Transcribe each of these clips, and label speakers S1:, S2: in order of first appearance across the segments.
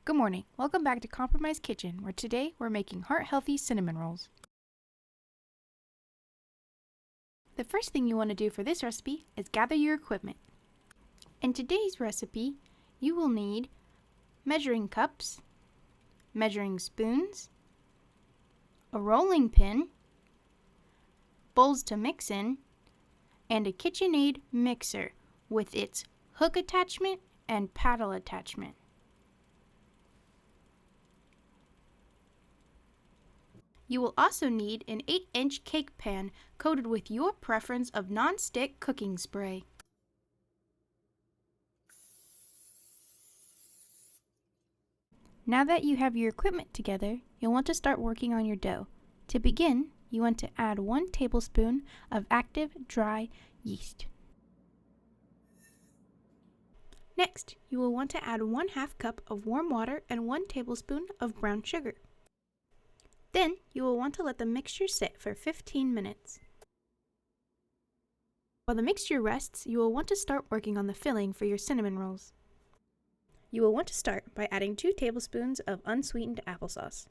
S1: Good morning. Welcome back to Compromise Kitchen, where today we're making heart-healthy cinnamon rolls. The first thing you want to do for this recipe is gather your equipment. In today's recipe, you will need measuring cups, measuring spoons, a rolling pin, bowls to mix in, and a KitchenAid mixer with its hook attachment and paddle attachment. You will also need an 8-inch cake pan coated with your preference of non-stick cooking spray. Now that you have your equipment together, you'll want to start working on your dough. To begin, you want to add 1 tablespoon of active dry yeast. Next, you will want to add 1/2 cup of warm water and 1 tablespoon of brown sugar. Then, you will want to let the mixture sit for 15 minutes. While the mixture rests, you will want to start working on the filling for your cinnamon rolls. You will want to start by adding 2 tablespoons of unsweetened applesauce.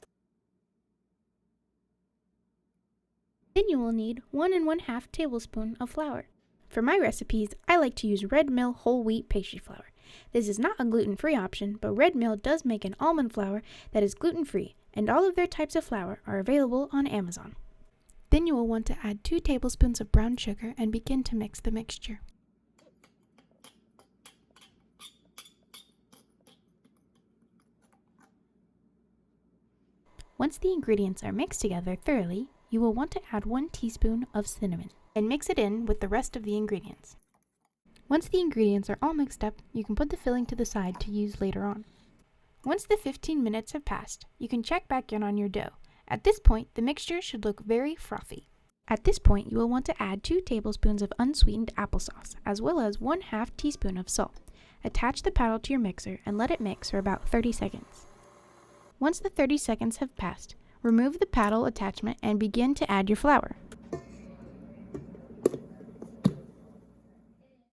S1: Then you will need 1 1/2 tablespoon of flour. For my recipes, I like to use Red Mill whole wheat pastry flour. This is not a gluten-free option, but Red Mill does make an almond flour that is gluten-free, and all of their types of flour are available on Amazon. Then you will want to add 2 tablespoons of brown sugar and begin to mix the mixture. Once the ingredients are mixed together thoroughly, you will want to add 1 teaspoon of cinnamon and mix it in with the rest of the ingredients. Once the ingredients are all mixed up, you can put the filling to the side to use later on. Once the 15 minutes have passed, you can check back in on your dough. At this point, the mixture should look very frothy. At this point, you will want to add 2 tablespoons of unsweetened applesauce, as well as 1/2 teaspoon of salt. Attach the paddle to your mixer and let it mix for about 30 seconds. Once the 30 seconds have passed, remove the paddle attachment and begin to add your flour.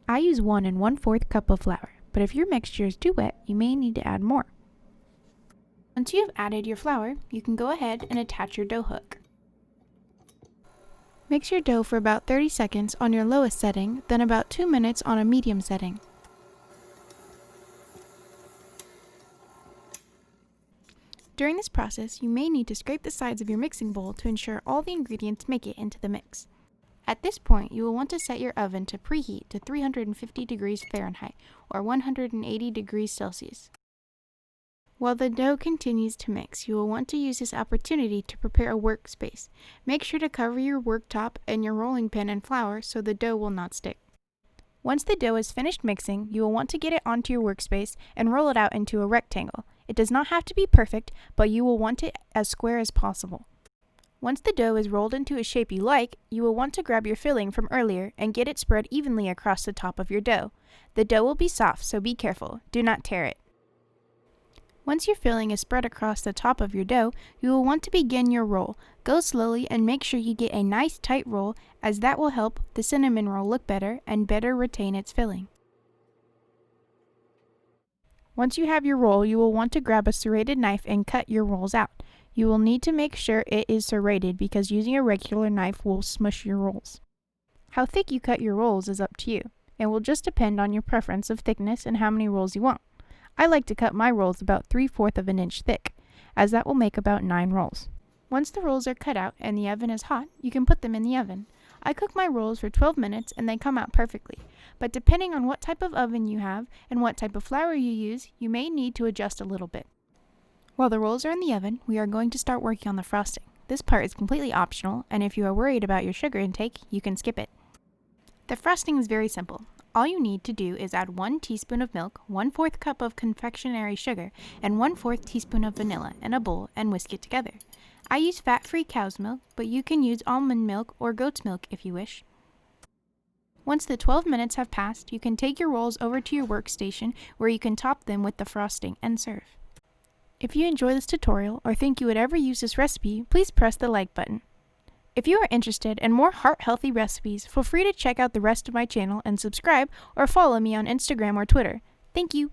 S1: I use 1 1/4 cup of flour, but if your mixture is too wet, you may need to add more. Once you have added your flour, you can go ahead and attach your dough hook. Mix your dough for about 30 seconds on your lowest setting, then about 2 minutes on a medium setting. During this process, you may need to scrape the sides of your mixing bowl to ensure all the ingredients make it into the mix. At this point, you will want to set your oven to preheat to 350 degrees Fahrenheit or 180 degrees Celsius. While the dough continues to mix, you will want to use this opportunity to prepare a workspace. Make sure to cover your worktop and your rolling pin in flour so the dough will not stick. Once the dough is finished mixing, you will want to get it onto your workspace and roll it out into a rectangle. It does not have to be perfect, but you will want it as square as possible. Once the dough is rolled into a shape you like, you will want to grab your filling from earlier and get it spread evenly across the top of your dough. The dough will be soft, so be careful. Do not tear it. Once your filling is spread across the top of your dough, you will want to begin your roll. Go slowly and make sure you get a nice tight roll, as that will help the cinnamon roll look better and better retain its filling. Once you have your roll, you will want to grab a serrated knife and cut your rolls out. You will need to make sure it is serrated because using a regular knife will smush your rolls. How thick you cut your rolls is up to you. It will just depend on your preference of thickness and how many rolls you want. I like to cut my rolls about 3/4 of an inch thick, as that will make about 9 rolls. Once the rolls are cut out and the oven is hot, you can put them in the oven. I cook my rolls for 12 minutes and they come out perfectly, but depending on what type of oven you have and what type of flour you use, you may need to adjust a little bit. While the rolls are in the oven, we are going to start working on the frosting. This part is completely optional, and if you are worried about your sugar intake, you can skip it. The frosting is very simple. All you need to do is add 1 teaspoon of milk, 1/4 cup of confectionery sugar, and 1/4 teaspoon of vanilla in a bowl and whisk it together. I use fat-free cow's milk, but you can use almond milk or goat's milk if you wish. Once the 12 minutes have passed, you can take your rolls over to your workstation where you can top them with the frosting and serve. If you enjoy this tutorial or think you would ever use this recipe, please press the like button. If you are interested in more heart-healthy recipes, feel free to check out the rest of my channel and subscribe or follow me on Instagram or Twitter. Thank you!